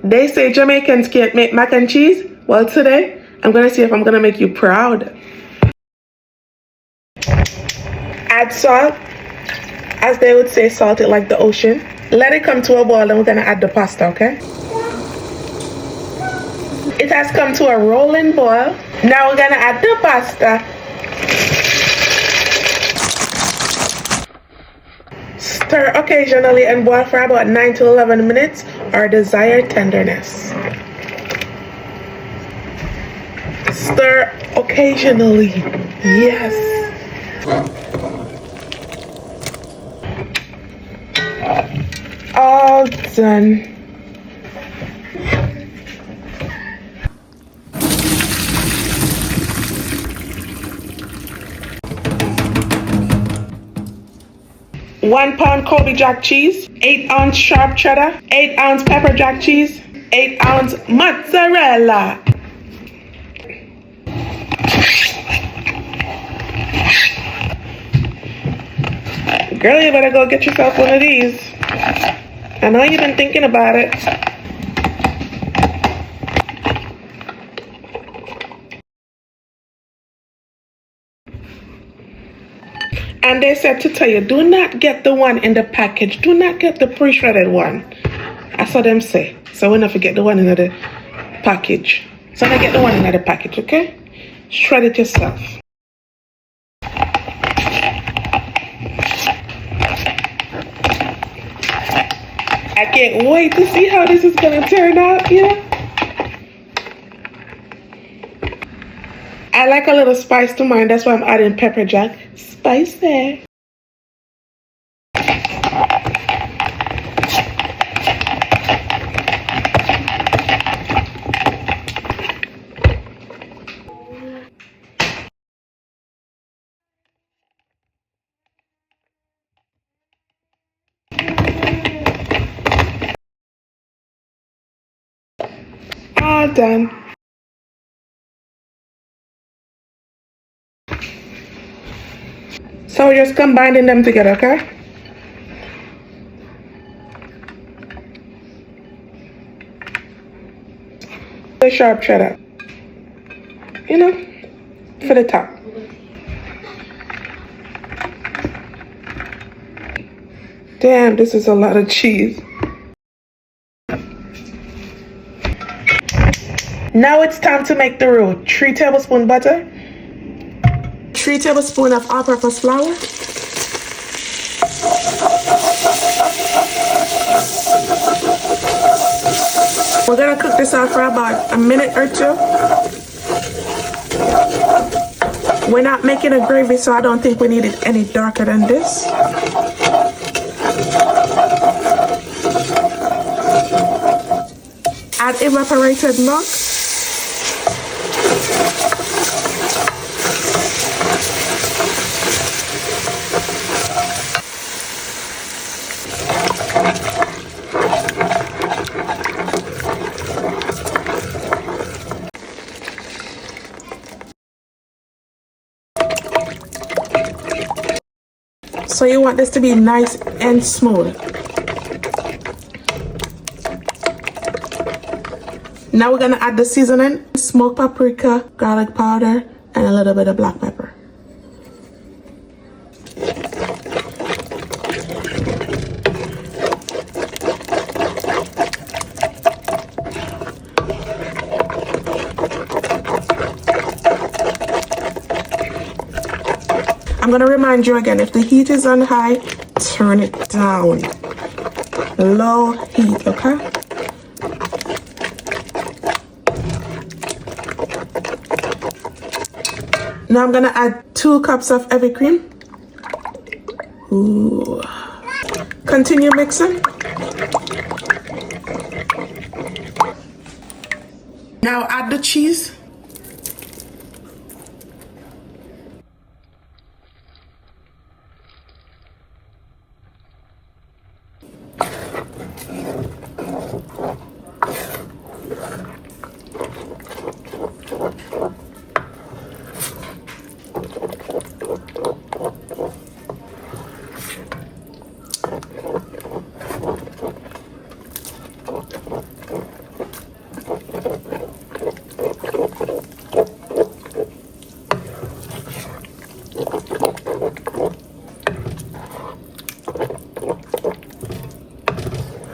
They say Jamaicans can't make mac and cheese. Well, today, I'm going to see if I'm going to make you proud. Add salt. As they would say, salt it like the ocean. Let it come to a boil and we're going to add the pasta, okay? It has come to a rolling boil. Now we're going to add the pasta. Stir occasionally and boil for about 9 to 11 minutes or desired tenderness. Stir occasionally. Yes. All done. One pound Colby jack cheese, 8-ounce sharp cheddar, 8-ounce pepper jack cheese, 8-ounce mozzarella. Girl, you better go get yourself one of these. I know you've been thinking about it. And they said to tell you, do not get the one in the package. Do not get the pre-shredded one. I saw them say. So we're not forget the one in the package. So I get the one in the package, okay? Shred it yourself. I can't wait to see how this is gonna turn out, yeah? I like a little spice to mine, that's why I'm adding pepper jack. Spicy. All done. So we're just combining them together, okay? The sharp cheddar, you know, for the top. Damn, this is a lot of cheese. Now it's time to make the roux. 3 tablespoons butter. 3 tablespoons of all-purpose flour. We're gonna cook this out for about a minute or 2. We're not making a gravy, so I don't think we need it any darker than this. Add evaporated milk. So you want this to be nice and smooth. Now we're gonna add the seasoning, smoked paprika, garlic powder, and a little bit of black pepper. I'm gonna remind you again, if the heat is on high, turn it down. Low heat, okay? Now I'm gonna add 2 cups of heavy cream. Ooh. Continue mixing. Now add the cheese.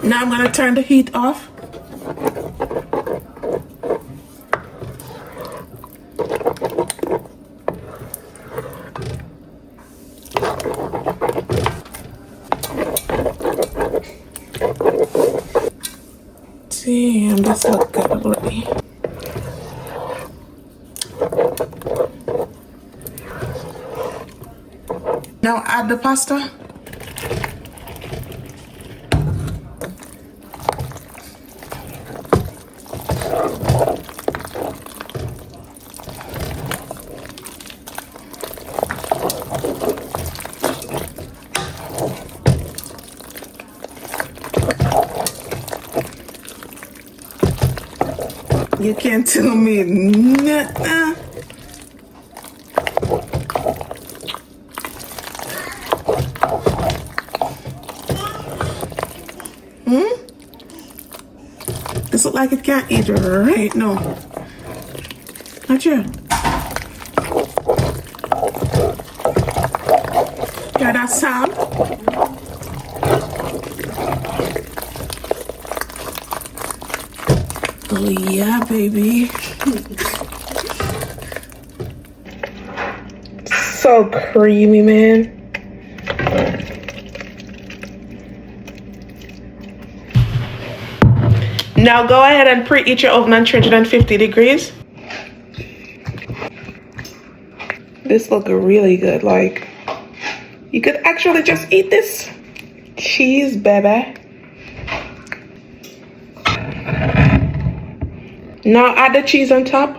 Now I'm gonna turn the heat off. Damn, this looks good already. Now add the pasta. You can't tell me nothing. This look like it can't eat right now. Not sure. Hear that sound? Oh yeah, baby. So creamy, man. Now go ahead and preheat your oven on 350 degrees. This looks really good. Like, you could actually just eat this. Cheese, baby. Now add the cheese on top.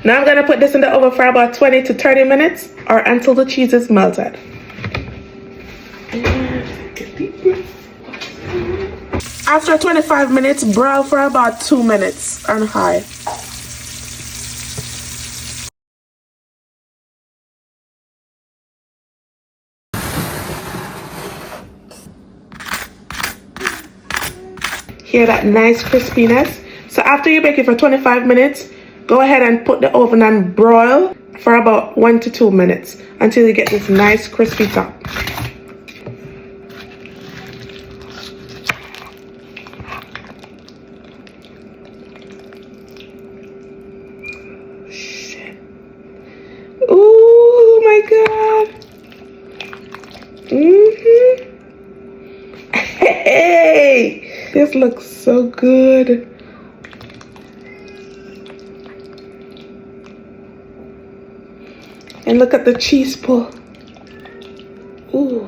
Now I'm gonna put this in the oven for about 20 to 30 minutes or until the cheese is melted. After 25 minutes, broil for about 2 minutes on high. Hear that nice crispiness? So after you bake it for 25 minutes, go ahead and put the oven on broil for about 1 to 2 minutes until you get this nice crispy top. Shit. Oh my God. Hey, this looks so good. And look at the cheese pull. Ooh.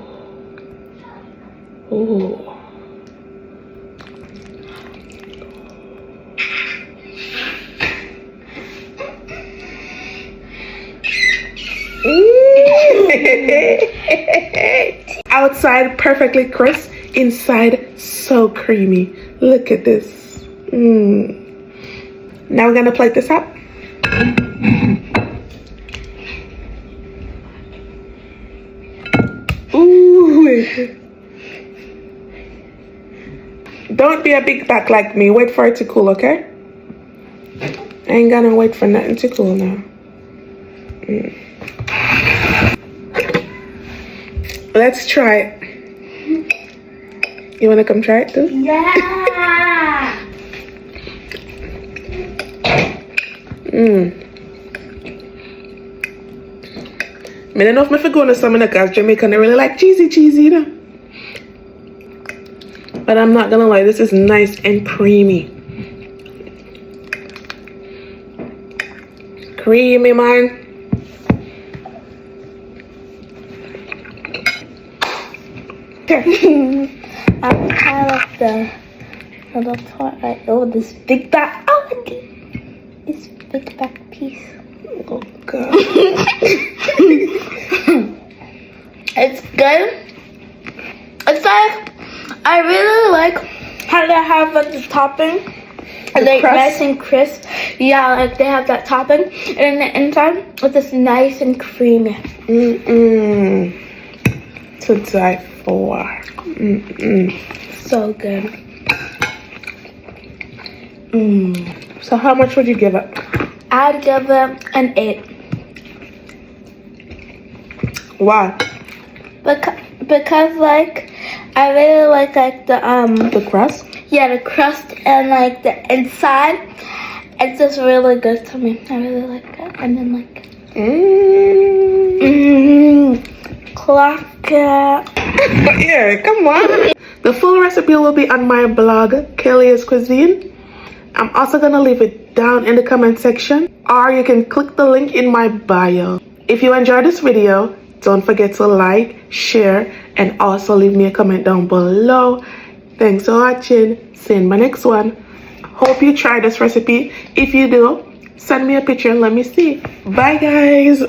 Ooh. Outside perfectly crisp, inside so creamy. Look at this. Now we're gonna plate this up. Ooh. Don't be a big back like me. Wait for it to cool, okay? I ain't gonna wait for nothing to cool now. Let's try it. You wanna come try it too? Yeah. I don't know if I go to some because Jamaican they really like cheesy, you know. But I'm not gonna lie, this is nice and creamy. Creamy, man. I'm kind of the little part. Oh, this big back. Oh, this big back piece. Oh God. It's good. It's like I really like how they have like the topping, like crust? nice and crisp. Yeah, like they have that topping, and the inside it's just nice and creamy. To die for. So good. So how much would you give it? I'd give it an 8. Why? Because like I really like The crust? yeah, the crust and like the inside. It's just really good to me. I really like it. And then like clock it. Yeah, come on. The full recipe will be on my blog, KHALIA'S Cuisine. I'm also gonna leave it down in the comment section, or you can click the link in my bio. If you enjoyed this video, don't forget to like, share, and also leave me a comment down below. Thanks for watching. See you in my next one. Hope you try this recipe. If you do, send me a picture and let me see. Bye guys.